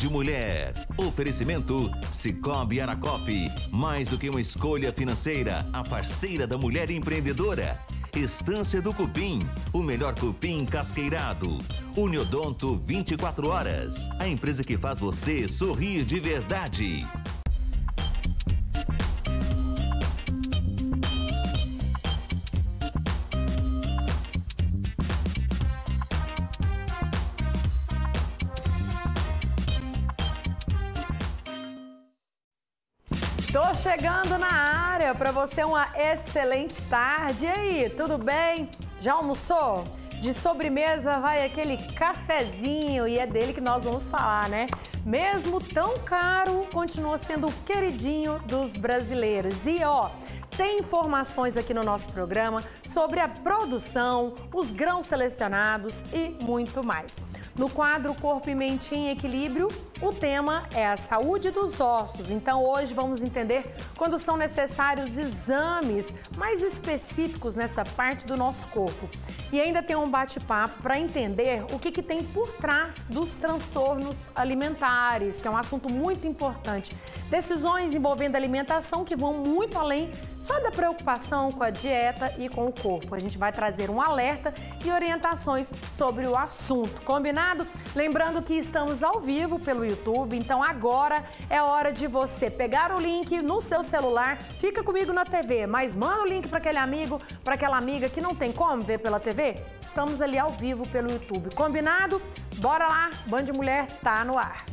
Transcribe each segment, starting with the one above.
de Mulher. Oferecimento Sicoob Aracop. Mais do que uma escolha financeira, a parceira da mulher empreendedora. Estância do Cupim, o melhor cupim casqueirado. Uniodonto 24 horas, a empresa que faz você sorrir de verdade. Tô chegando na área, para você uma excelente tarde. E aí, tudo bem? Já almoçou? De sobremesa vai aquele cafezinho e é dele que nós vamos falar, né? Mesmo tão caro, continua sendo o queridinho dos brasileiros. E ó, tem informações aqui no nosso programa sobre a produção, os grãos selecionados e muito mais. No quadro Corpo e Mente em Equilíbrio, o tema é a saúde dos ossos. Então hoje vamos entender quando são necessários exames mais específicos nessa parte do nosso corpo. E ainda tem um bate-papo para entender o que tem por trás dos transtornos alimentares, que é um assunto muito importante. Decisões envolvendo alimentação que vão muito além só da preocupação com a dieta e com o corpo. A gente vai trazer um alerta e orientações sobre o assunto. Combinado? Lembrando que estamos ao vivo pelo YouTube, então agora é hora de você pegar o link no seu celular, fica comigo na TV, mas manda o link para aquele amigo, para aquela amiga que não tem como ver pela TV. Estamos ali ao vivo pelo YouTube. Combinado? Bora lá, Band de Mulher tá no ar.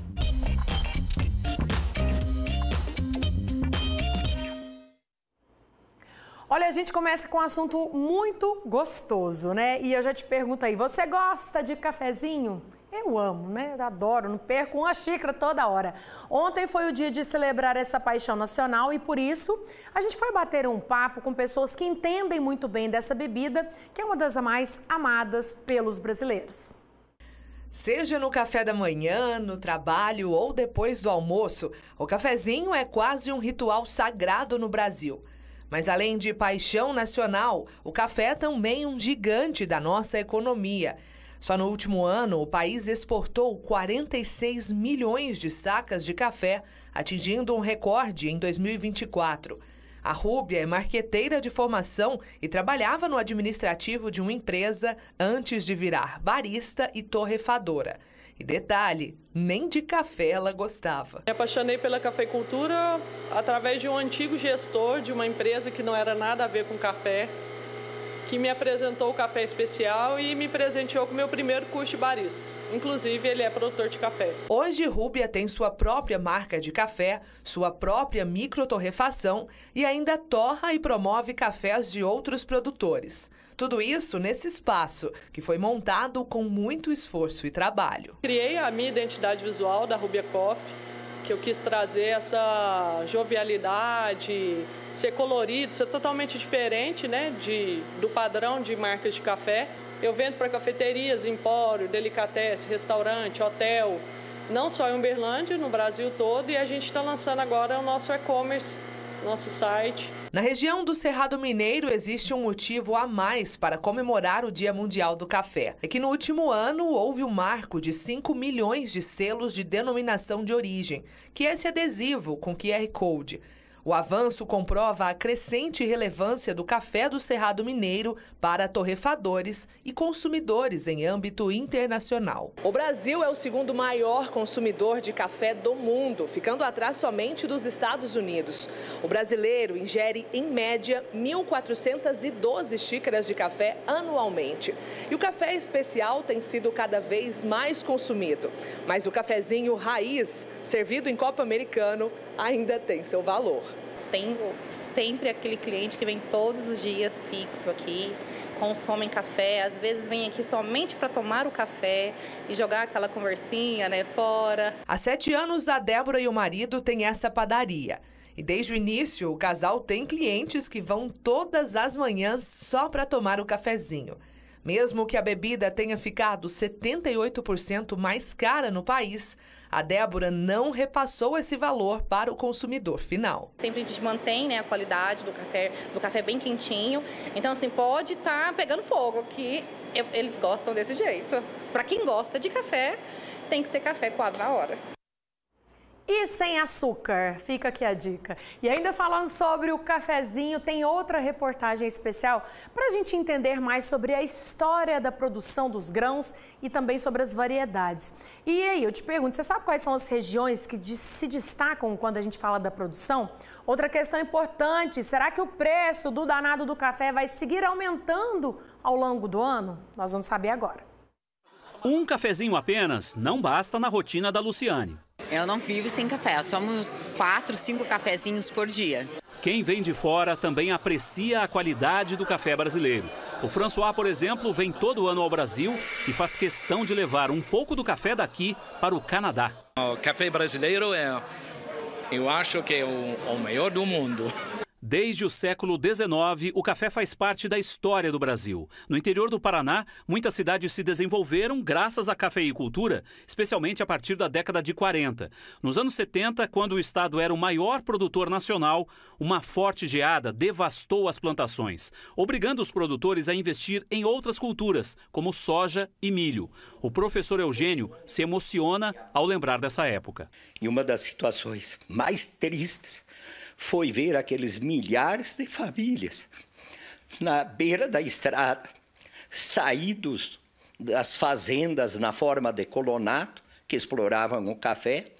Olha, a gente começa com um assunto muito gostoso, né? E eu já te pergunto aí, você gosta de cafezinho? Eu amo, né? Eu adoro, não perco uma xícara toda hora. Ontem foi o dia de celebrar essa paixão nacional e por isso a gente foi bater um papo com pessoas que entendem muito bem dessa bebida, que é uma das mais amadas pelos brasileiros. Seja no café da manhã, no trabalho ou depois do almoço, o cafezinho é quase um ritual sagrado no Brasil. Mas além de paixão nacional, o café é também um gigante da nossa economia. Só no último ano, o país exportou 46 milhões de sacas de café, atingindo um recorde em 2024. A Rúbia é marqueteira de formação e trabalhava no administrativo de uma empresa antes de virar barista e torrefadora. E detalhe, nem de café ela gostava. Me apaixonei pela cafeicultura através de um antigo gestor de uma empresa que não era nada a ver com café, que me apresentou o café especial e me presenteou com o meu primeiro curso de barista. Inclusive, ele é produtor de café. Hoje, Rúbia tem sua própria marca de café, sua própria microtorrefação e ainda torra e promove cafés de outros produtores. Tudo isso nesse espaço, que foi montado com muito esforço e trabalho. Criei a minha identidade visual da Rúbia Coffee, que eu quis trazer essa jovialidade, ser colorido, ser totalmente diferente, né, do padrão de marcas de café. Eu vendo para cafeterias, empório, delicatessen, restaurante, hotel, não só em Uberlândia, no Brasil todo, e a gente está lançando agora o nosso e-commerce, nosso site. Na região do Cerrado Mineiro existe um motivo a mais para comemorar o Dia Mundial do Café. É que no último ano houve um marco de 5 milhões de selos de denominação de origem, que é esse adesivo com QR Code. O avanço comprova a crescente relevância do café do Cerrado Mineiro para torrefadores e consumidores em âmbito internacional. O Brasil é o segundo maior consumidor de café do mundo, ficando atrás somente dos Estados Unidos. O brasileiro ingere, em média, 1.412 xícaras de café anualmente. E o café especial tem sido cada vez mais consumido. Mas o cafezinho raiz, servido em copo americano, ainda tem seu valor. Tenho sempre aquele cliente que vem todos os dias fixo aqui, consomem café, às vezes vem aqui somente para tomar o café e jogar aquela conversinha, né, fora. Há 7 anos, a Débora e o marido têm essa padaria. E desde o início, o casal tem clientes que vão todas as manhãs só para tomar o cafezinho. Mesmo que a bebida tenha ficado 78% mais cara no país, a Débora não repassou esse valor para o consumidor final. Sempre a gente mantém, né, a qualidade do café bem quentinho. Então, assim, pode estar pegando fogo, que eles gostam desse jeito. Para quem gosta de café, tem que ser café coado na hora. e sem açúcar. Fica aqui a dica. E ainda falando sobre o cafezinho, tem outra reportagem especial para a gente entender mais sobre a história da produção dos grãos e também sobre as variedades. E aí, eu te pergunto, você sabe quais são as regiões que se destacam quando a gente fala da produção? Outra questão importante, será que o preço do danado do café vai seguir aumentando ao longo do ano? Nós vamos saber agora. Um cafezinho apenas não basta na rotina da Luciane. Eu não vivo sem café, eu tomo 4, 5 cafezinhos por dia. Quem vem de fora também aprecia a qualidade do café brasileiro. O François, por exemplo, vem todo ano ao Brasil e faz questão de levar um pouco do café daqui para o Canadá. O café brasileiro eu acho que é o melhor do mundo. Desde o século XIX, o café faz parte da história do Brasil. No interior do Paraná, muitas cidades se desenvolveram graças à cafeicultura, especialmente a partir da década de 40. Nos anos 70, quando o estado era o maior produtor nacional, uma forte geada devastou as plantações, obrigando os produtores a investir em outras culturas, como soja e milho. O professor Eugênio se emociona ao lembrar dessa época. E uma das situações mais tristes foi ver aqueles milhares de famílias na beira da estrada, saídos das fazendas na forma de colonato, que exploravam o café,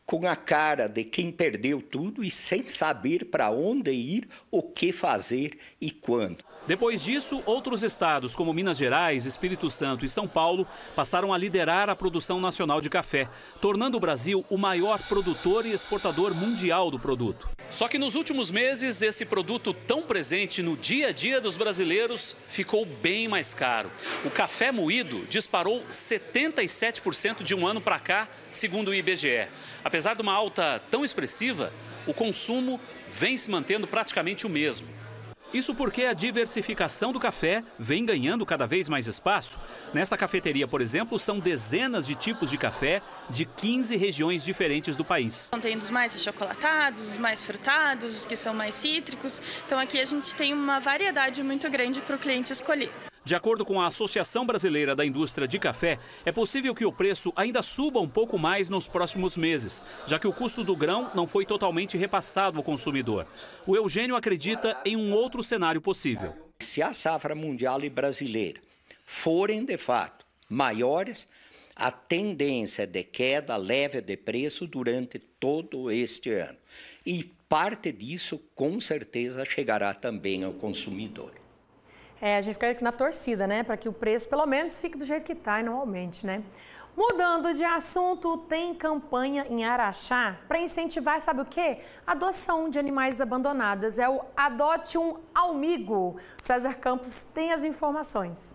com a cara de quem perdeu tudo e sem saber para onde ir, o que fazer e quando. Depois disso, outros estados como Minas Gerais, Espírito Santo e São Paulo passaram a liderar a produção nacional de café, tornando o Brasil o maior produtor e exportador mundial do produto. Só que nos últimos meses, esse produto tão presente no dia a dia dos brasileiros ficou bem mais caro. O café moído disparou 77% de um ano para cá, segundo o IBGE. Apesar de uma alta tão expressiva, o consumo vem se mantendo praticamente o mesmo. Isso porque a diversificação do café vem ganhando cada vez mais espaço. Nessa cafeteria, por exemplo, são dezenas de tipos de café de 15 regiões diferentes do país. Tem dos mais achocolatados, os mais frutados, os que são mais cítricos. Então aqui a gente tem uma variedade muito grande para o cliente escolher. De acordo com a Associação Brasileira da Indústria de Café, é possível que o preço ainda suba um pouco mais nos próximos meses, já que o custo do grão não foi totalmente repassado ao consumidor. O Eugênio acredita em um outro cenário possível. Se a safra mundial e brasileira forem, de fato, maiores, a tendência de queda leve de preço durante todo este ano. E parte disso, com certeza, chegará também ao consumidor. A gente fica aqui na torcida, né? Para que o preço, pelo menos, fique do jeito que está e não aumente, né? Mudando de assunto, tem campanha em Araxá para incentivar, sabe o quê? Adoção de animais abandonados. É o Adote um Amigo. César Campos tem as informações.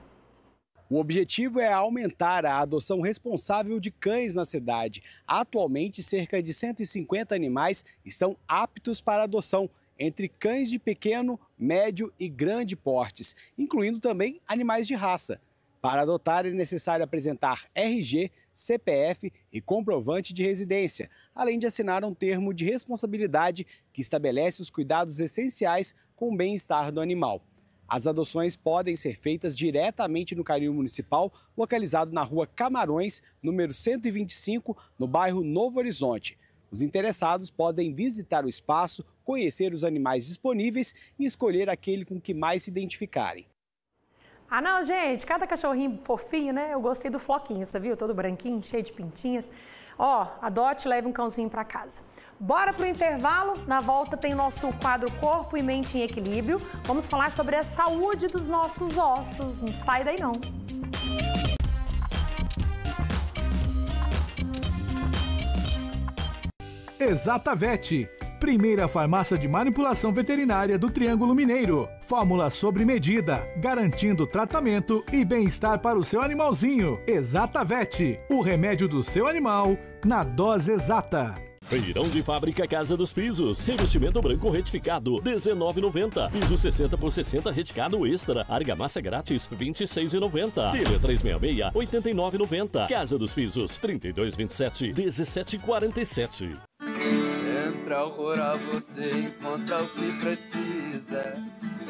O objetivo é aumentar a adoção responsável de cães na cidade. Atualmente, cerca de 150 animais estão aptos para adoção, entre cães de pequeno, médio e grande portes, incluindo também animais de raça. Para adotar é necessário apresentar RG, CPF e comprovante de residência, além de assinar um termo de responsabilidade que estabelece os cuidados essenciais com o bem-estar do animal. As adoções podem ser feitas diretamente no Canil Municipal, localizado na Rua Camarões, número 125, no bairro Novo Horizonte. Os interessados podem visitar o espaço, conhecer os animais disponíveis e escolher aquele com que mais se identificarem. Ah não, gente, cada cachorrinho fofinho, né? Eu gostei do Floquinho, você viu? Todo branquinho, cheio de pintinhas. Ó, adote e leve um cãozinho para casa. Bora pro intervalo, na volta tem o nosso quadro Corpo e Mente em Equilíbrio. Vamos falar sobre a saúde dos nossos ossos, não sai daí não. Exatavet, primeira farmácia de manipulação veterinária do Triângulo Mineiro. Fórmula sob medida, garantindo tratamento e bem-estar para o seu animalzinho. Exatavet, o remédio do seu animal na dose exata. Feirão de Fábrica Casa dos Pisos. Revestimento branco retificado, R$19,90. Piso 60 por 60 reticado extra. Argamassa grátis, R$26,90. Tele 366, R$89,90. Casa dos Pisos, 3227, 1747. Central Rural você encontra o que precisa.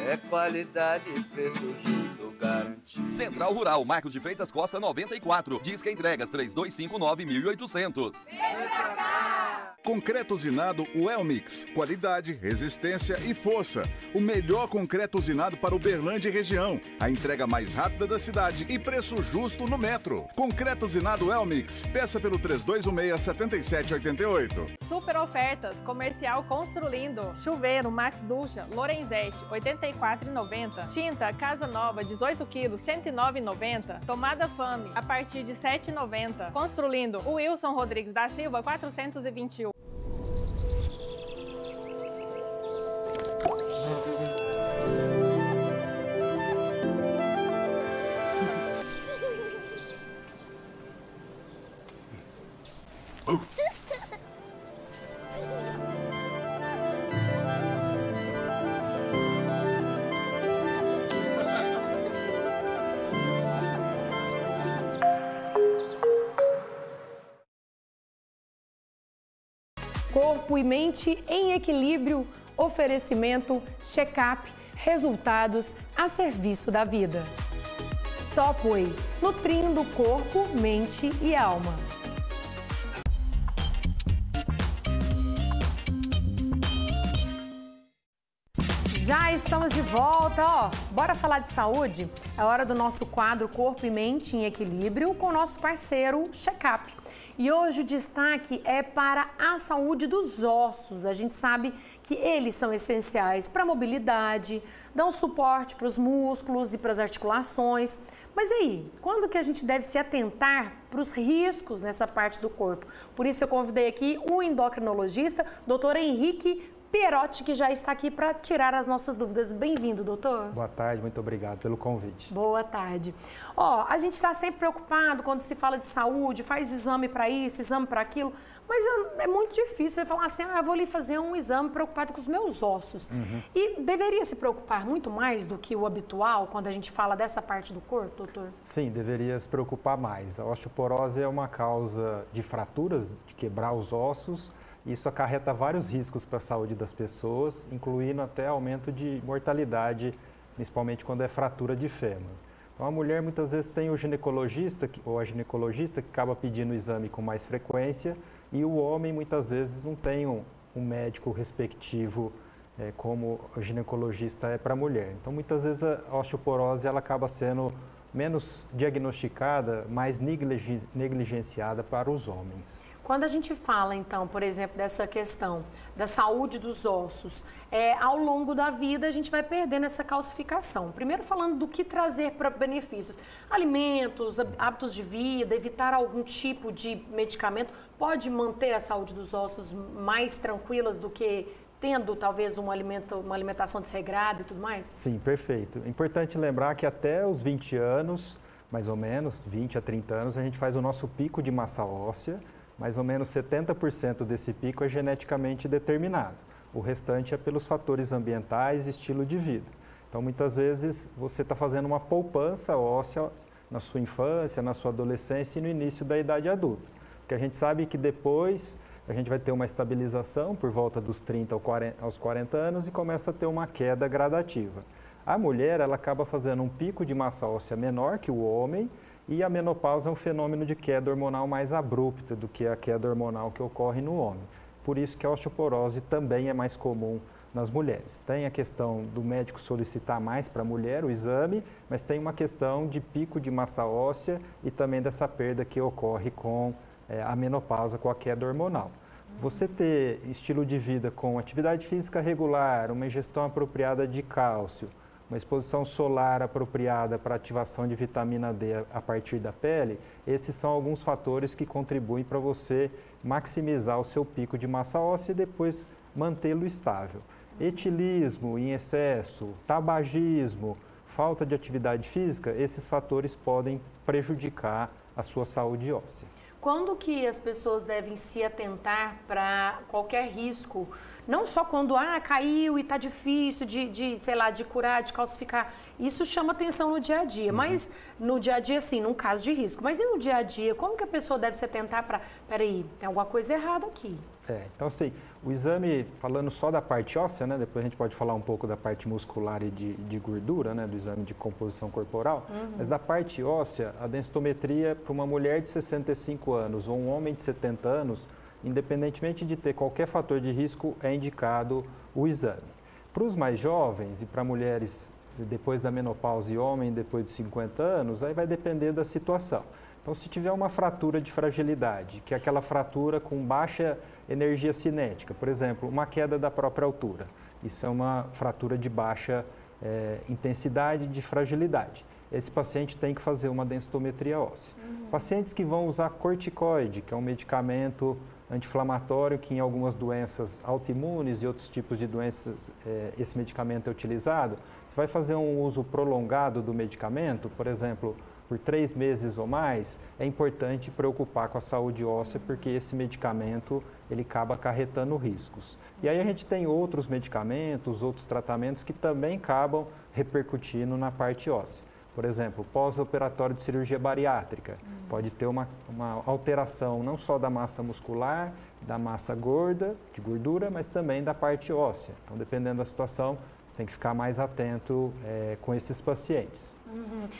É qualidade e preço justo garantido. Central Rural, Marcos de Freitas Costa 94. Disque entregas 3259-1800. Vem pra cá! Concreto usinado Welmix. Qualidade, resistência e força. O melhor concreto usinado para Uberlândia e região. A entrega mais rápida da cidade e preço justo no metro. Concreto usinado Welmix. Peça pelo 3216-7788. Super ofertas. Comercial Construlindo. Chuveiro Max Ducha Lorenzetti, R$ 84,90. Tinta Casa Nova, 18 quilos, R$ 109,90. Tomada Fame, a partir de R$ 7,90. Construlindo Wilson Rodrigues da Silva, 421. Corpo e mente em equilíbrio, oferecimento, check-up, resultados a serviço da vida. Topway, nutrindo corpo, mente e alma. Já estamos de volta, ó. Bora falar de saúde? É hora do nosso quadro Corpo e Mente em Equilíbrio com o nosso parceiro Check-up. E hoje o destaque é para a saúde dos ossos. A gente sabe que eles são essenciais para a mobilidade, dão suporte para os músculos e para as articulações. Mas aí, quando que a gente deve se atentar para os riscos nessa parte do corpo? Por isso eu convidei aqui o endocrinologista, Dr. Henrique Pierotti, que já está aqui para tirar as nossas dúvidas. Bem-vindo, doutor. Boa tarde, muito obrigado pelo convite. Boa tarde. Ó, a gente está sempre preocupado quando se fala de saúde, faz exame para isso, exame para aquilo, mas é muito difícil falar assim, eu vou ali fazer um exame preocupado com os meus ossos. E deveria se preocupar muito mais do que o habitual quando a gente fala dessa parte do corpo, doutor? Sim, deveria se preocupar mais. A osteoporose é uma causa de fraturas, de quebrar os ossos. Isso acarreta vários riscos para a saúde das pessoas, incluindo até aumento de mortalidade, principalmente quando é fratura de fêmur. Então, a mulher muitas vezes tem o ginecologista ou a ginecologista que acaba pedindo o exame com mais frequência e o homem muitas vezes não tem um médico respectivo como o ginecologista é para a mulher. Então, muitas vezes a osteoporose ela acaba sendo menos diagnosticada, mais negligenciada para os homens. Quando a gente fala, então, por exemplo, dessa questão da saúde dos ossos, ao longo da vida a gente vai perdendo essa calcificação. Primeiro falando do que trazer para benefícios. Alimentos, hábitos de vida, evitar algum tipo de medicamento, pode manter a saúde dos ossos mais tranquilas do que tendo talvez uma alimentação desregrada e tudo mais? Sim, perfeito. É importante lembrar que até os 20 anos, mais ou menos, 20 a 30 anos, a gente faz o nosso pico de massa óssea. Mais ou menos 70% desse pico é geneticamente determinado. O restante é pelos fatores ambientais e estilo de vida. Então, muitas vezes, você está fazendo uma poupança óssea na sua infância, na sua adolescência e no início da idade adulta. Porque a gente sabe que depois a gente vai ter uma estabilização por volta dos 30 aos 40 anos e começa a ter uma queda gradativa. A mulher, ela acaba fazendo um pico de massa óssea menor que o homem. E a menopausa é um fenômeno de queda hormonal mais abrupta do que a queda hormonal que ocorre no homem. Por isso que a osteoporose também é mais comum nas mulheres. Tem a questão do médico solicitar mais para a mulher o exame, mas tem uma questão de pico de massa óssea e também dessa perda que ocorre com a menopausa, com a queda hormonal. Você ter estilo de vida com atividade física regular, uma ingestão apropriada de cálcio, uma exposição solar apropriada para ativação de vitamina D a partir da pele, esses são alguns fatores que contribuem para você maximizar o seu pico de massa óssea e depois mantê-lo estável. Etilismo em excesso, tabagismo, falta de atividade física, esses fatores podem prejudicar a sua saúde óssea. Quando que as pessoas devem se atentar para qualquer risco? Não só quando caiu e está difícil sei lá, de curar, de calcificar. Isso chama atenção no dia a dia. Mas no dia a dia, sim, num caso de risco. Mas e no dia a dia, como que a pessoa deve se atentar para... Peraí, tem alguma coisa errada aqui. Então assim, o exame, falando só da parte óssea, né, depois a gente pode falar um pouco da parte muscular e de gordura, né, do exame de composição corporal, mas da parte óssea, a densitometria para uma mulher de 65 anos ou um homem de 70 anos, independentemente de ter qualquer fator de risco, é indicado o exame. Para os mais jovens e para mulheres depois da menopausa e homem depois de 50 anos, aí vai depender da situação. Então, se tiver uma fratura de fragilidade, que é aquela fratura com baixa energia cinética, por exemplo, uma queda da própria altura, isso é uma fratura de baixa intensidade de fragilidade. Esse paciente tem que fazer uma densitometria óssea. Pacientes que vão usar corticoide, que é um medicamento anti-inflamatório que em algumas doenças autoimunes e outros tipos de doenças esse medicamento é utilizado, você vai fazer um uso prolongado do medicamento, por exemplo, por 3 meses ou mais, é importante preocupar com a saúde óssea, porque esse medicamento ele acaba acarretando riscos. E aí a gente tem outros medicamentos, outros tratamentos que também acabam repercutindo na parte óssea. Por exemplo, pós-operatório de cirurgia bariátrica, pode ter uma alteração não só da massa muscular, da massa gorda, de gordura, mas também da parte óssea. Então, dependendo da situação, você tem que ficar mais atento com esses pacientes.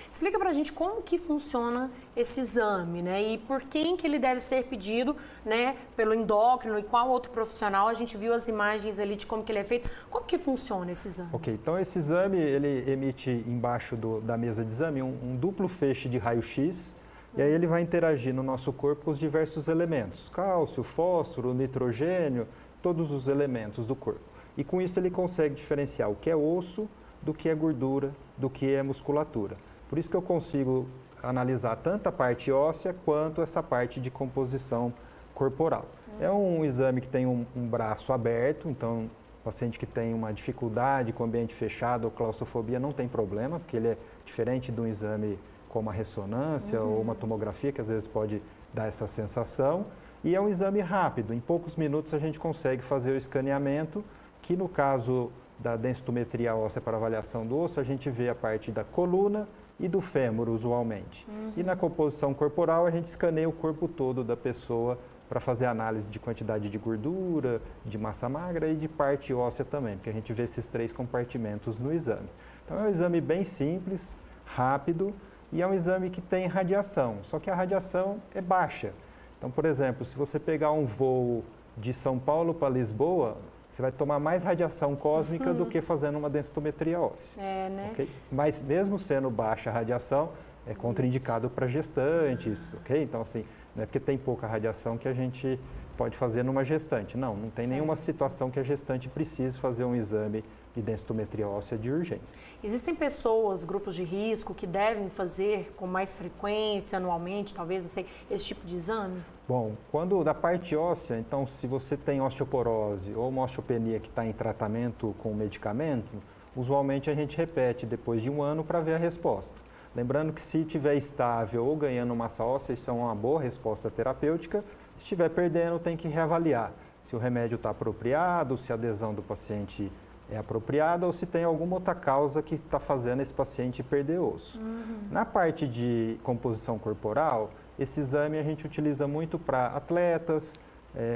Explica pra gente como que funciona esse exame, né? E por quem que ele deve ser pedido, né? Pelo endócrino e qual outro profissional? A gente viu as imagens ali de como que ele é feito. Como que funciona esse exame? Ok, então esse exame, ele emite embaixo da mesa de exame um duplo feixe de raio-x, e aí ele vai interagir no nosso corpo com os diversos elementos, cálcio, fósforo, nitrogênio, todos os elementos do corpo. E com isso ele consegue diferenciar o que é osso, do que é gordura, do que é musculatura. Por isso que eu consigo analisar tanto a parte óssea quanto essa parte de composição corporal. É um exame que tem um braço aberto, então o paciente que tem uma dificuldade com ambiente fechado ou claustrofobia não tem problema, porque ele é diferente de um exame como a ressonância ou uma tomografia, que às vezes pode dar essa sensação. E é um exame rápido, em poucos minutos a gente consegue fazer o escaneamento, que no caso da densitometria óssea para avaliação do osso, a gente vê a parte da coluna e do fêmur, usualmente. E na composição corporal, a gente escaneia o corpo todo da pessoa para fazer análise de quantidade de gordura, de massa magra e de parte óssea também, porque a gente vê esses 3 compartimentos no exame. Então, é um exame bem simples, rápido, e é um exame que tem radiação, só que a radiação é baixa. Então, por exemplo, se você pegar um voo de São Paulo para Lisboa, você vai tomar mais radiação cósmica do que fazendo uma densitometria óssea. Né? Okay? Mas mesmo sendo baixa a radiação, é contraindicado para gestantes, ok? Então, assim, não é porque tem pouca radiação que a gente pode fazer numa gestante. Não tem nenhuma situação que a gestante precise fazer um exame de densitometria óssea de urgência. Existem pessoas, grupos de risco, que devem fazer com mais frequência, anualmente, talvez, não sei, esse tipo de exame? Bom, quando da parte óssea, então, se você tem osteoporose ou uma osteopenia que está em tratamento com medicamento, usualmente a gente repete depois de 1 ano para ver a resposta. Lembrando que se estiver estável ou ganhando massa óssea, isso é uma boa resposta terapêutica. Se estiver perdendo, tem que reavaliar se o remédio está apropriado, se a adesão do paciente é apropriada ou se tem alguma outra causa que está fazendo esse paciente perder osso. Na parte de composição corporal, esse exame a gente utiliza muito para atletas,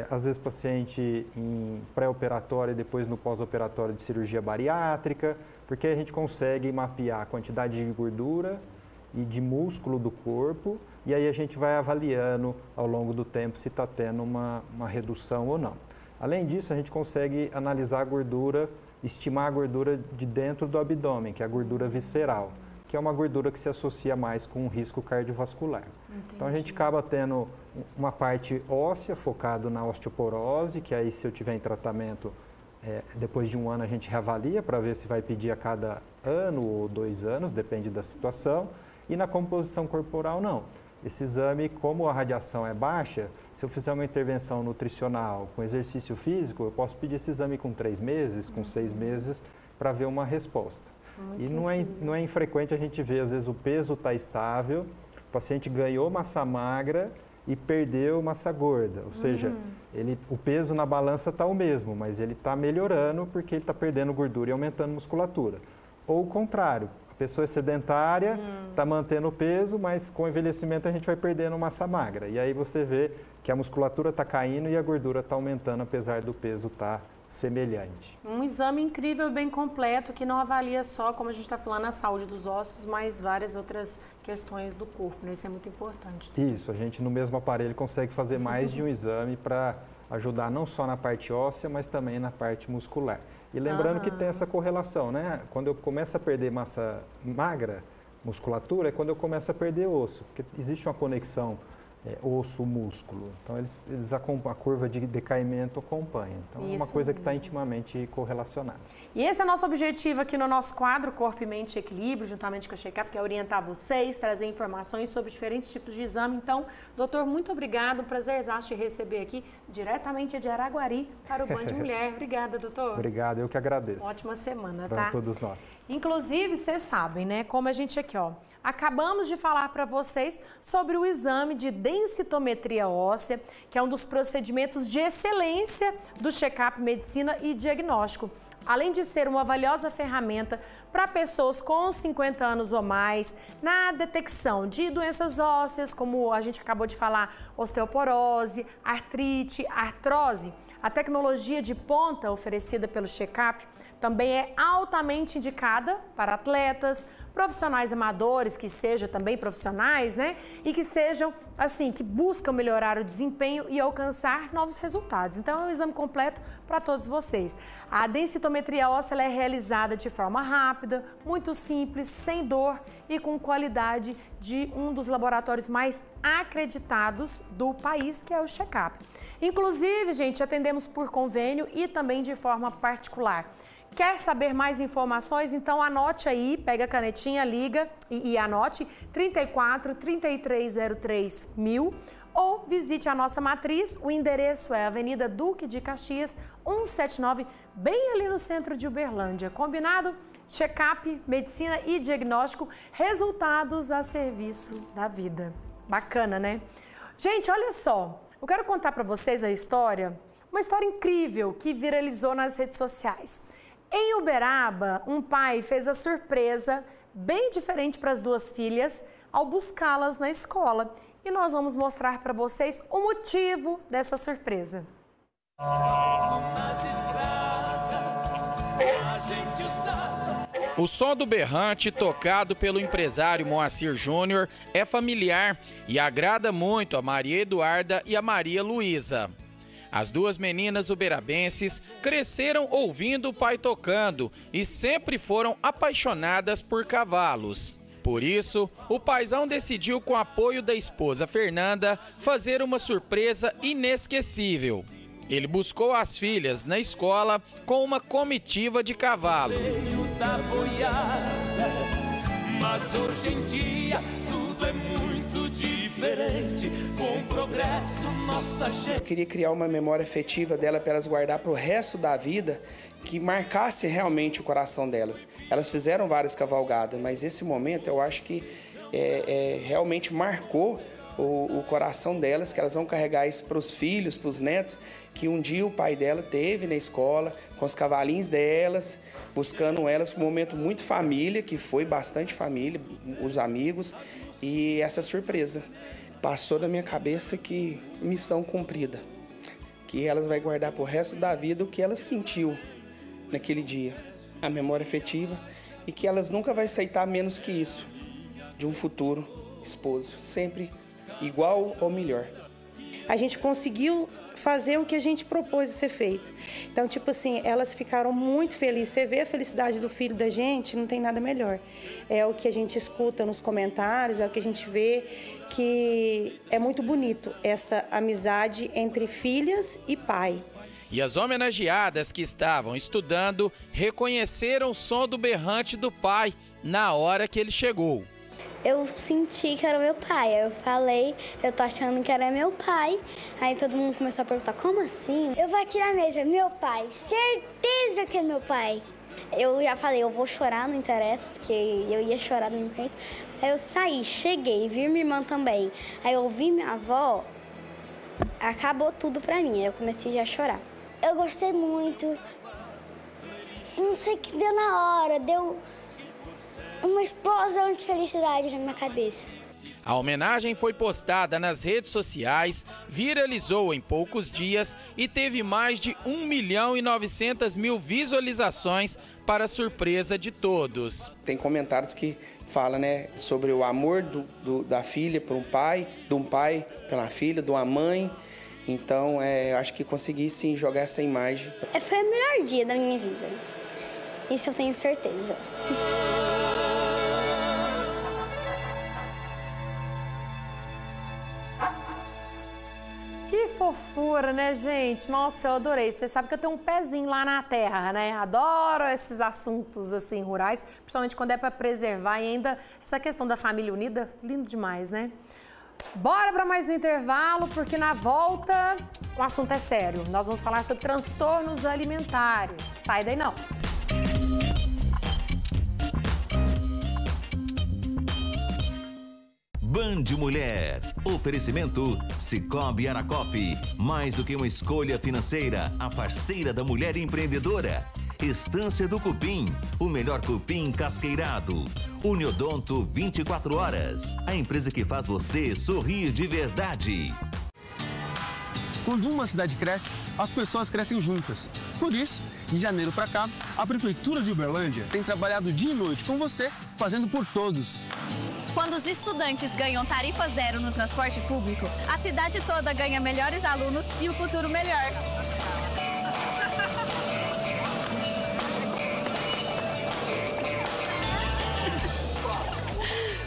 às vezes paciente em pré-operatório e depois no pós-operatório de cirurgia bariátrica, porque a gente consegue mapear a quantidade de gordura e de músculo do corpo, e aí a gente vai avaliando ao longo do tempo se está tendo uma redução ou não. Além disso, a gente consegue analisar a gordura, estimar a gordura de dentro do abdômen, que é a gordura visceral, que é uma gordura que se associa mais com o risco cardiovascular. Então a gente acaba tendo uma parte óssea focado na osteoporose, que aí se eu tiver em tratamento, depois de 1 ano a gente reavalia para ver se vai pedir a cada ano ou 2 anos, depende da situação. E na composição corporal não. Esse exame, como a radiação é baixa, se eu fizer uma intervenção nutricional com exercício físico, eu posso pedir esse exame com 3 meses, com 6 meses, para ver uma resposta. E não é infrequente a gente ver, às vezes o peso está estável, o paciente ganhou massa magra e perdeu massa gorda. Ou seja, o peso na balança está o mesmo, mas ele está melhorando porque ele está perdendo gordura e aumentando musculatura. Ou o contrário, a pessoa é sedentária, está mantendo o peso, mas com o envelhecimento a gente vai perdendo massa magra. E aí você vê que a musculatura está caindo e a gordura está aumentando, apesar do peso estar semelhante. Um exame incrível e bem completo, que não avalia só, como a gente está falando, a saúde dos ossos, mas várias outras questões do corpo, né? Isso é muito importante. Isso, a gente no mesmo aparelho consegue fazer mais de um exame para ajudar não só na parte óssea, mas também na parte muscular. E lembrando que tem essa correlação, né? Quando eu começo a perder massa magra, musculatura, é quando eu começo a perder osso, porque existe uma conexão osso-músculo. Então, a curva de decaimento acompanha. Então, é uma coisa que está intimamente correlacionada. E esse é o nosso objetivo aqui no nosso quadro Corpo e Mente Equilíbrio, juntamente com a Checkup, que é orientar vocês, trazer informações sobre diferentes tipos de exame. Então, doutor, muito obrigado. Um prazerzaço te receber aqui, diretamente de Araguari, para o Band Mulher. Obrigada, doutor. Obrigado, eu que agradeço. Ótima semana, tá? Para todos nós. Inclusive, vocês sabem, né? Como a gente aqui, ó, acabamos de falar para vocês sobre o exame de densitometria óssea, que é um dos procedimentos de excelência do check-up, medicina e diagnóstico. Além de ser uma valiosa ferramenta para pessoas com 50 anos ou mais, na detecção de doenças ósseas, como a gente acabou de falar, osteoporose, artrite, artrose, a tecnologia de ponta oferecida pelo check-up também é altamente indicada para atletas, profissionais amadores, que sejam também profissionais, né? E que sejam, assim, que buscam melhorar o desempenho e alcançar novos resultados. Então, é um exame completo para todos vocês. A densitometria óssea ela é realizada de forma rápida, muito simples, sem dor e com qualidade de um dos laboratórios mais acreditados do país, que é o Checkup. Inclusive, gente, atendemos por convênio e também de forma particular. Quer saber mais informações? Então anote aí, pega a canetinha, liga e anote 34 3303 1000 ou visite a nossa matriz. O endereço é Avenida Duque de Caxias, 179, bem ali no centro de Uberlândia. Combinado? Check-up, medicina e diagnóstico, resultados a serviço da vida. Bacana, né? Gente, olha só, eu quero contar para vocês uma história incrível que viralizou nas redes sociais. Em Uberaba, um pai fez a surpresa bem diferente para as duas filhas ao buscá-las na escola. E nós vamos mostrar para vocês o motivo dessa surpresa. O som do berrante, tocado pelo empresário Moacir Júnior, é familiar e agrada muito a Maria Eduarda e a Maria Luísa. As duas meninas uberabenses cresceram ouvindo o pai tocando e sempre foram apaixonadas por cavalos. Por isso, o paizão decidiu, com o apoio da esposa Fernanda, fazer uma surpresa inesquecível. Ele buscou as filhas na escola com uma comitiva de cavalo. Mas hoje em dia tudo é muito diferente, com o progresso nossa gente. Eu queria criar uma memória afetiva dela para elas guardar para o resto da vida, que marcasse realmente o coração delas. Elas fizeram várias cavalgadas, mas esse momento eu acho que realmente marcou o coração delas, que elas vão carregar isso para os filhos, para os netos, que um dia o pai dela teve na escola, com os cavalinhos delas, buscando elas, um momento muito família, que foi bastante família, os amigos, e essa surpresa. Passou na minha cabeça que missão cumprida, que elas vão guardar para o resto da vida o que elas sentiu naquele dia, a memória afetiva, e que elas nunca vão aceitar menos que isso, de um futuro esposo, sempre igual ou melhor. A gente conseguiu fazer o que a gente propôs de ser feito. Então, tipo assim, elas ficaram muito felizes. Você vê a felicidade do filho da gente, não tem nada melhor. É o que a gente escuta nos comentários, é o que a gente vê, que é muito bonito essa amizade entre filhas e pai. E as homenageadas que estavam estudando reconheceram o som do berrante do pai na hora que ele chegou. Eu senti que era meu pai, eu falei, eu tô achando que era meu pai. Aí todo mundo começou a perguntar, como assim? Eu vou atirar a mesa, meu pai, certeza que é meu pai. Eu já falei, eu vou chorar, não interessa, porque eu ia chorar no meu peito. Aí eu saí, cheguei, vi minha irmã também. Aí eu ouvi minha avó, acabou tudo pra mim, aí eu comecei já a chorar. Eu gostei muito, não sei o que deu na hora, deu uma explosão de felicidade na minha cabeça. A homenagem foi postada nas redes sociais, viralizou em poucos dias e teve mais de 1.900.000 visualizações, para surpresa de todos. Tem comentários que falam, né, sobre o amor da filha por um pai, de um pai pela filha, de uma mãe. Então, eu acho que consegui sim jogar essa imagem. Foi o melhor dia da minha vida. Isso eu tenho certeza. Que fofura, né, gente? Nossa, eu adorei. Você sabe que eu tenho um pezinho lá na terra, né? Adoro esses assuntos, assim, rurais, principalmente quando é para preservar e ainda essa questão da família unida. Lindo demais, né? Bora para mais um intervalo, porque na volta o assunto é sério. Nós vamos falar sobre transtornos alimentares. Sai daí não. Band Mulher. Oferecimento Cicobi Aracop. Mais do que uma escolha financeira, a parceira da mulher empreendedora. Estância do Cupim. O melhor cupim casqueirado. Uniodonto 24 horas. A empresa que faz você sorrir de verdade. Quando uma cidade cresce, as pessoas crescem juntas. Por isso, de janeiro para cá, a Prefeitura de Uberlândia tem trabalhado dia e noite com você, fazendo por todos. Quando os estudantes ganham tarifa zero no transporte público, a cidade toda ganha melhores alunos e um futuro melhor.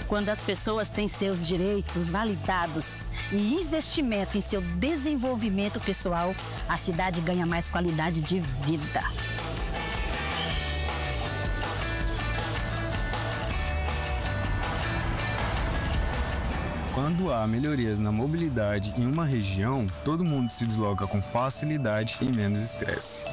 Quando as pessoas têm seus direitos validados e investimento em seu desenvolvimento pessoal, a cidade ganha mais qualidade de vida. Quando há melhorias na mobilidade em uma região, todo mundo se desloca com facilidade e menos estresse.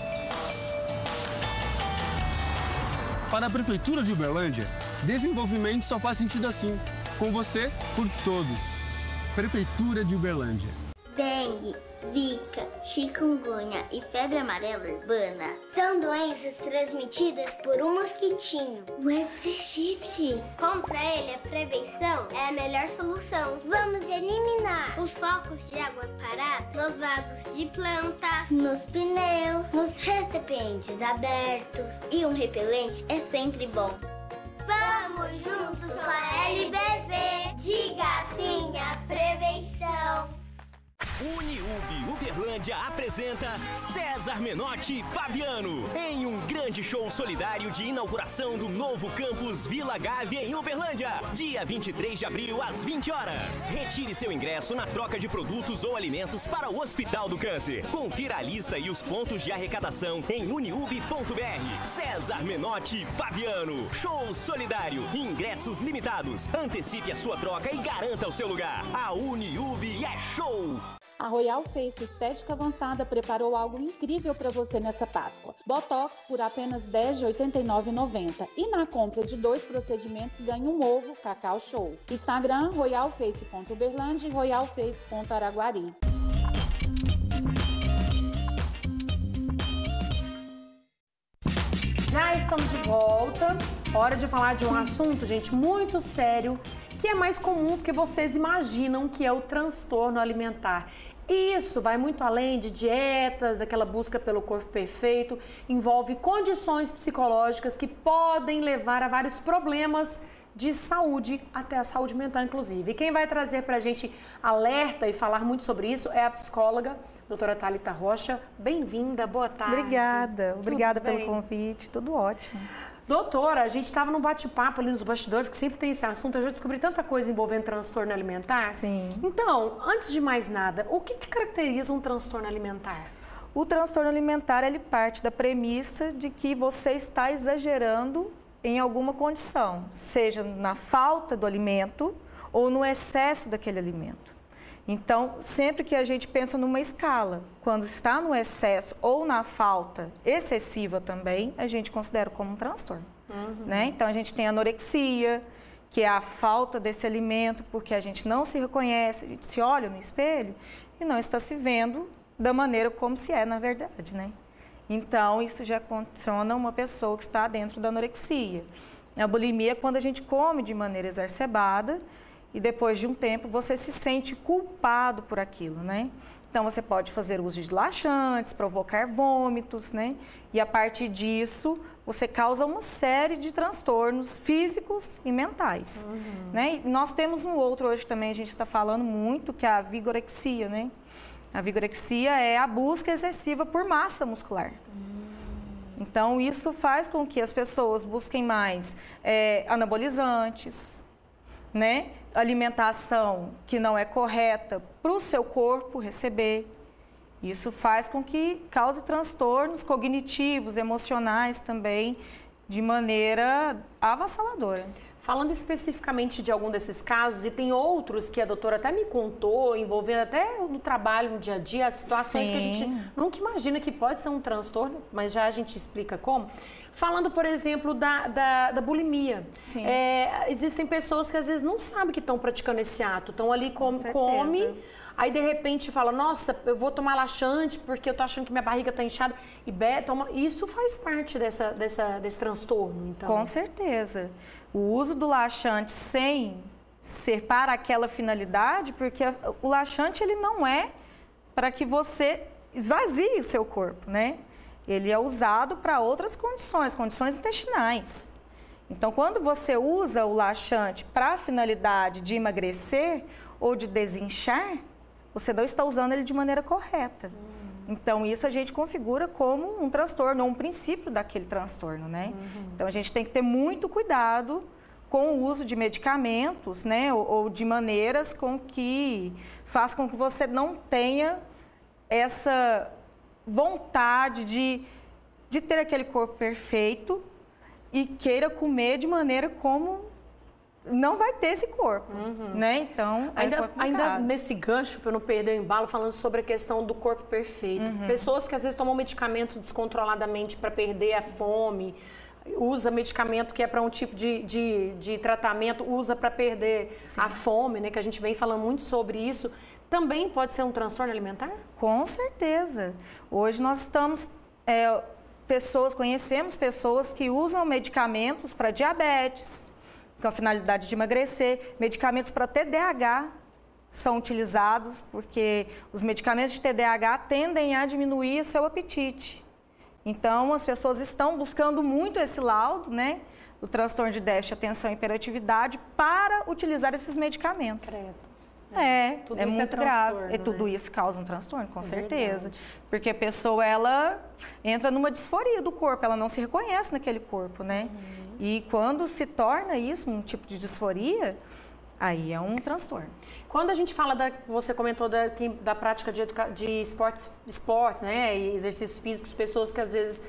Para a Prefeitura de Uberlândia, desenvolvimento só faz sentido assim, com você, por todos. Prefeitura de Uberlândia. Dengue, zika, chikungunya e febre amarela urbana são doenças transmitidas por um mosquitinho, o Aedes aegypti. Contra ele, a prevenção é a melhor solução. Vamos eliminar os focos de água parada nos vasos de planta, nos pneus, nos recipientes abertos. E um repelente é sempre bom. Vamos juntos com a LBV. Diga sim à prevenção. Uniub Uberlândia apresenta César Menotti e Fabiano em um grande show solidário de inauguração do novo campus Vila Gávea em Uberlândia, dia 23 de abril às 20 horas. Retire seu ingresso na troca de produtos ou alimentos para o Hospital do Câncer. Confira a lista e os pontos de arrecadação em uniub.br. César Menotti e Fabiano, show solidário, ingressos limitados. Antecipe a sua troca e garanta o seu lugar. A Uniub é show! A Royal Face Estética Avançada preparou algo incrível para você nessa Páscoa. Botox por apenas R$ 10,89,90. E na compra de 2 procedimentos ganha um ovo Cacau Show. Instagram royalface.uberlândia e royalface.araguari. Já estamos de volta. Hora de falar de um assunto, gente, muito sério, que é mais comum do que vocês imaginam, que é o transtorno alimentar. Isso vai muito além de dietas, daquela busca pelo corpo perfeito, envolve condições psicológicas que podem levar a vários problemas de saúde, até a saúde mental, inclusive. E quem vai trazer pra gente alerta e falar muito sobre isso é a psicóloga, doutora Thalita Rocha. Bem-vinda, boa tarde. Obrigada pelo convite, tudo ótimo. Doutora, a gente estava num bate-papo ali nos bastidores, que sempre tem esse assunto, eu já descobri tanta coisa envolvendo transtorno alimentar. Sim. Então, antes de mais nada, o que caracteriza um transtorno alimentar? O transtorno alimentar, ele parte da premissa de que você está exagerando em alguma condição, seja na falta do alimento ou no excesso daquele alimento. Então, sempre que a gente pensa numa escala, quando está no excesso ou na falta excessiva também, a gente considera como um transtorno. Né? Então, a gente tem anorexia, que é a falta desse alimento, porque a gente não se reconhece, a gente se olha no espelho e não está se vendo da maneira como se é na verdade, né? Então, isso já condiciona uma pessoa que está dentro da anorexia. A bulimia é quando a gente come de maneira exacerbada e depois de um tempo você se sente culpado por aquilo, né? Então, você pode fazer uso de laxantes, provocar vômitos, né? E a partir disso, você causa uma série de transtornos físicos e mentais, né? E nós temos um outro hoje que também a gente está falando muito, que é a vigorexia, né? A vigorexia é a busca excessiva por massa muscular. Então, isso faz com que as pessoas busquem mais anabolizantes, né? Alimentação que não é correta para o seu corpo receber. Isso faz com que cause transtornos cognitivos, emocionais também, de maneira avassaladora. Falando especificamente de algum desses casos, e tem outros que a doutora até me contou, envolvendo até no trabalho, no dia a dia, as situações que a gente nunca imagina que pode ser um transtorno, mas já a gente explica como. Falando, por exemplo, da bulimia. Existem pessoas que às vezes não sabem que estão praticando esse ato, estão ali, come, aí de repente fala, nossa, eu vou tomar laxante porque eu tô achando que minha barriga está inchada, e toma. Isso faz parte desse transtorno, então. Com certeza. O uso do laxante sem ser para aquela finalidade, porque o laxante ele não é para que você esvazie o seu corpo, né? Ele é usado para outras condições intestinais. Então, quando você usa o laxante para a finalidade de emagrecer ou de desinchar, você não está usando ele de maneira correta. Então, isso a gente configura como um transtorno, ou um princípio daquele transtorno, né? Então, a gente tem que ter muito cuidado com o uso de medicamentos, né? Ou de maneiras com que faz com que você não tenha essa vontade de ter aquele corpo perfeito e queira comer de maneira como não vai ter esse corpo, né? Então, ainda nesse gancho, para eu não perder o embalo, falando sobre a questão do corpo perfeito. Pessoas que às vezes tomam medicamento descontroladamente para perder a fome, usa medicamento que é para um tipo de tratamento, usa para perder a fome, né? Que a gente vem falando muito sobre isso. Também pode ser um transtorno alimentar? Com certeza. Hoje nós estamos... conhecemos pessoas que usam medicamentos para diabetes, com a finalidade de emagrecer, medicamentos para TDAH são utilizados, porque os medicamentos de TDAH tendem a diminuir o seu apetite. Então, as pessoas estão buscando muito esse laudo, né, do transtorno de déficit de atenção e hiperatividade para utilizar esses medicamentos. Tudo isso muito grave. E tudo isso causa um transtorno, com certeza. Porque a pessoa, ela entra numa disforia do corpo, ela não se reconhece naquele corpo, né? E quando se torna isso um tipo de disforia, aí é um transtorno. Quando a gente fala você comentou da prática de esportes, né, e exercícios físicos, pessoas que às vezes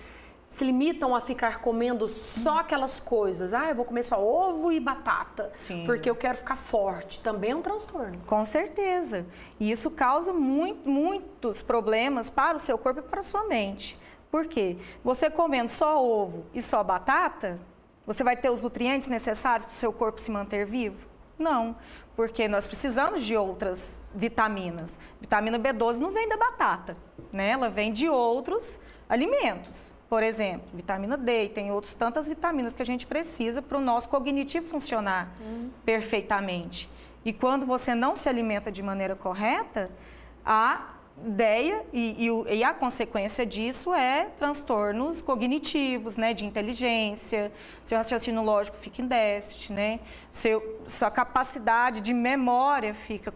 se limitam a ficar comendo só aquelas coisas. Eu vou comer só ovo e batata, porque eu quero ficar forte. Também é um transtorno. Com certeza. E isso causa muitos problemas para o seu corpo e para a sua mente. Por quê? Você comendo só ovo e só batata, você vai ter os nutrientes necessários para o seu corpo se manter vivo? Não, porque nós precisamos de outras vitaminas. Vitamina B12 não vem da batata, né? Ela vem de outros alimentos. Por exemplo, vitamina D, e tem tantas vitaminas que a gente precisa para o nosso cognitivo funcionar perfeitamente. E quando você não se alimenta de maneira correta, a ideia e a consequência disso é transtornos cognitivos, né, de inteligência, seu raciocínio lógico fica em déficit, né, sua capacidade de memória fica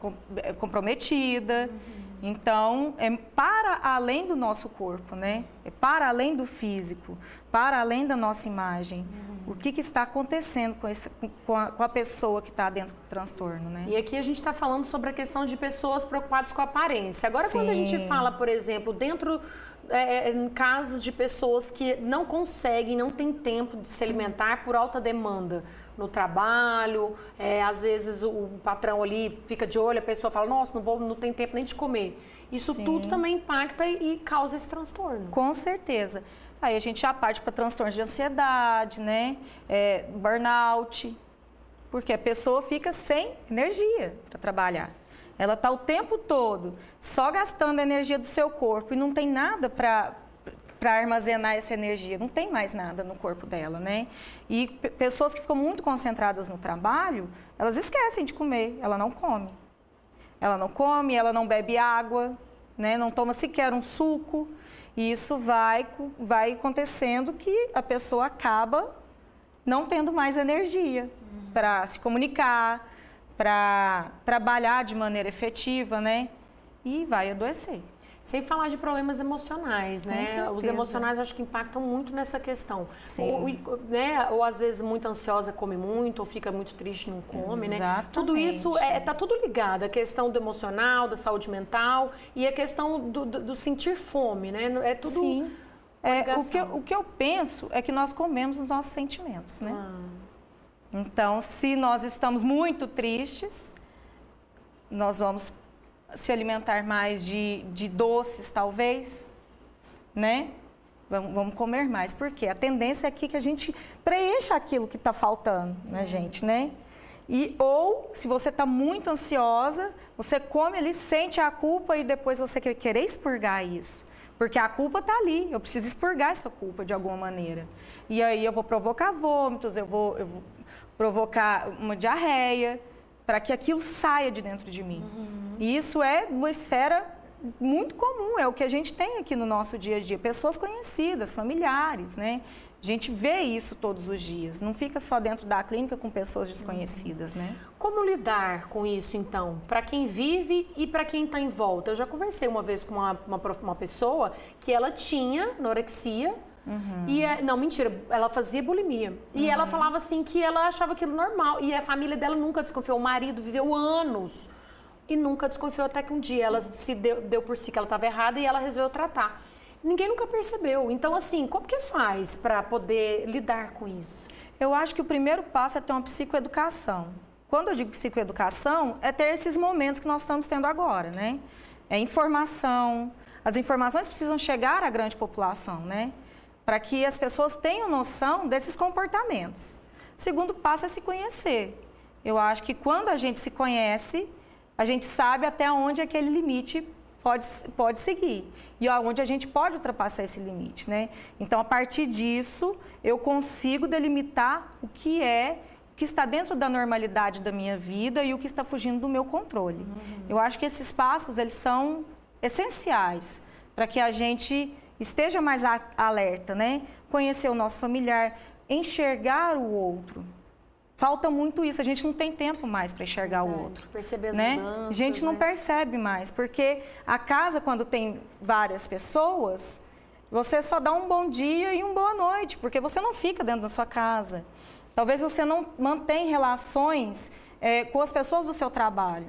comprometida. Então, é para além do nosso corpo, né? É para além do físico, para além da nossa imagem. O que está acontecendo com a pessoa que está dentro do transtorno, né? E aqui a gente está falando sobre a questão de pessoas preocupadas com a aparência. Agora, quando a gente fala, por exemplo, em casos de pessoas que não conseguem, não têm tempo de se alimentar por alta demanda no trabalho, às vezes o patrão ali fica de olho, a pessoa fala, nossa, não tem tempo nem de comer. Isso tudo também impacta e causa esse transtorno. Com certeza. Aí a gente já parte para transtornos de ansiedade, né? Burnout, porque a pessoa fica sem energia para trabalhar. Ela está o tempo todo só gastando a energia do seu corpo e não tem nada para armazenar essa energia, não tem mais nada no corpo dela, né? E pessoas que ficam muito concentradas no trabalho, elas esquecem de comer, ela não come. Ela não come, ela não bebe água, né? Não toma sequer um suco. E isso vai acontecendo que a pessoa acaba não tendo mais energia para se comunicar, para trabalhar de maneira efetiva, né? e vai adoecer. Sem falar de problemas emocionais, né? Os emocionais acho que impactam muito nessa questão. Sim. Ou às vezes muito ansiosa come muito, ou fica muito triste não come, Exatamente. né? Tudo isso tá tudo ligado. A questão do emocional, da saúde mental e a questão do sentir fome, né? É tudo. Sim. O que eu penso é que nós comemos os nossos sentimentos, né? Então, se nós estamos muito tristes, nós vamos se alimentar mais de doces, talvez, né? Vamos comer mais, porque a tendência é aqui que a gente preencha aquilo que está faltando na gente, né? Ou, se você está muito ansiosa, você come ali, sente a culpa e depois você querer expurgar isso. Porque a culpa está ali, eu preciso expurgar essa culpa de alguma maneira. E aí eu vou provocar vômitos, eu vou provocar uma diarreia, para que aquilo saia de dentro de mim. E isso é uma esfera muito comum, é o que a gente tem aqui no nosso dia a dia. Pessoas conhecidas, familiares, né? A gente vê isso todos os dias, não fica só dentro da clínica com pessoas desconhecidas, né? Como lidar com isso, então? Para quem vive e para quem está em volta? Eu já conversei uma vez com uma pessoa que ela tinha anorexia, e não, mentira, ela fazia bulimia. E ela falava assim que ela achava aquilo normal. E a família dela nunca desconfiou. O marido viveu anos e nunca desconfiou até que um dia ela se deu por si que ela estava errada e ela resolveu tratar. Ninguém nunca percebeu. Então, assim, como que faz para poder lidar com isso? Eu acho que o primeiro passo é ter uma psicoeducação. Quando eu digo psicoeducação, é ter esses momentos que nós estamos tendo agora, né? É informação. As informações precisam chegar à grande população, né? Para que as pessoas tenham noção desses comportamentos. O segundo passo é se conhecer. Eu acho que quando a gente se conhece, a gente sabe até onde aquele limite pode seguir e aonde a gente pode ultrapassar esse limite, né? Então, a partir disso, eu consigo delimitar o que está dentro da normalidade da minha vida e o que está fugindo do meu controle. Eu acho que esses passos, eles são essenciais para que a gente esteja mais alerta, né? Conhecer o nosso familiar, enxergar o outro. Falta muito isso, a gente não tem tempo mais para enxergar o outro. Perceber as né? mudanças, A gente não né? percebe mais, porque a casa, quando tem várias pessoas, você só dá um bom dia e uma boa noite, porque você não fica dentro da sua casa. Talvez você não mantenha relações com as pessoas do seu trabalho.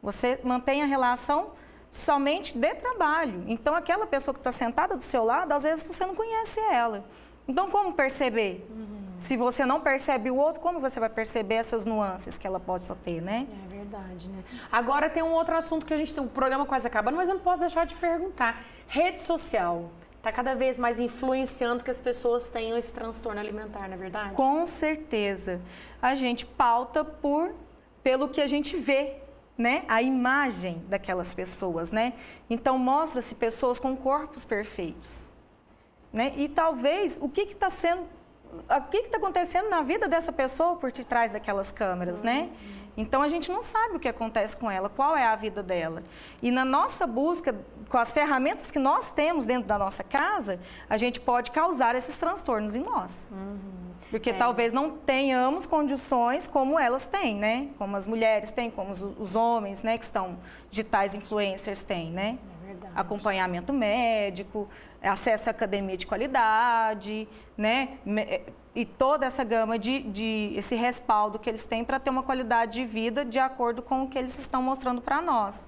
Você mantenha relação somente de trabalho. Então, aquela pessoa que está sentada do seu lado, às vezes você não conhece ela. Então, como perceber? Se você não percebe o outro, como você vai perceber essas nuances que ela pode só ter, né? É verdade, né? Agora tem um outro assunto que o programa quase acabando, mas eu não posso deixar de perguntar. Rede social está cada vez mais influenciando que as pessoas tenham esse transtorno alimentar, não é verdade? Com certeza. A gente pauta pelo que a gente vê, né? A imagem daquelas pessoas, né? Então, mostra-se pessoas com corpos perfeitos, né? E talvez, o que está acontecendo na vida dessa pessoa por detrás daquelas câmeras, né? Então, a gente não sabe o que acontece com ela, qual é a vida dela. E na nossa busca, com as ferramentas que nós temos dentro da nossa casa, a gente pode causar esses transtornos em nós. Porque talvez não tenhamos condições como elas têm, né? Como as mulheres têm, como os homens, né? Que estão digitais influencers têm, né? É verdade. Acompanhamento médico, acesso à academia de qualidade, né? E toda essa gama esse respaldo que eles têm para ter uma qualidade de vida de acordo com o que eles estão mostrando para nós.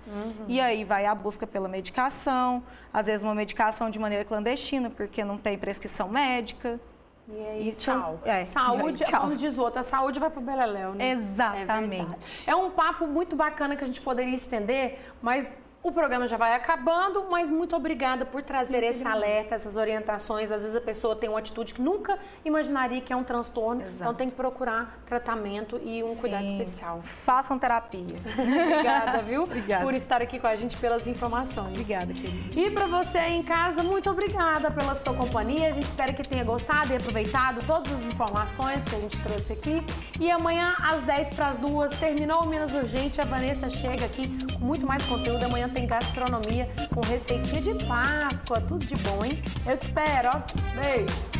E aí vai a busca pela medicação, às vezes uma medicação de maneira clandestina, porque não tem prescrição médica. E aí, tchau. Saúde, tchau. como diz o outro, a saúde vai pro beleléu, né? Exatamente. É um papo muito bacana que a gente poderia estender, mas o programa já vai acabando, mas muito obrigada por trazer esse alerta, essas orientações. Às vezes a pessoa tem uma atitude que nunca imaginaria que é um transtorno, então tem que procurar tratamento e um cuidado especial. Façam terapia. Obrigada, viu? Obrigada. Por estar aqui com a gente, pelas informações. Obrigada, querida. E para você aí em casa, muito obrigada pela sua companhia. A gente espera que tenha gostado e aproveitado todas as informações que a gente trouxe aqui. E amanhã, às 10:50, terminou o Minas Urgente. A Vanessa chega aqui com muito mais conteúdo. Amanhã tem gastronomia com receitinha de Páscoa. Tudo de bom, hein? Eu te espero, ó. Beijo.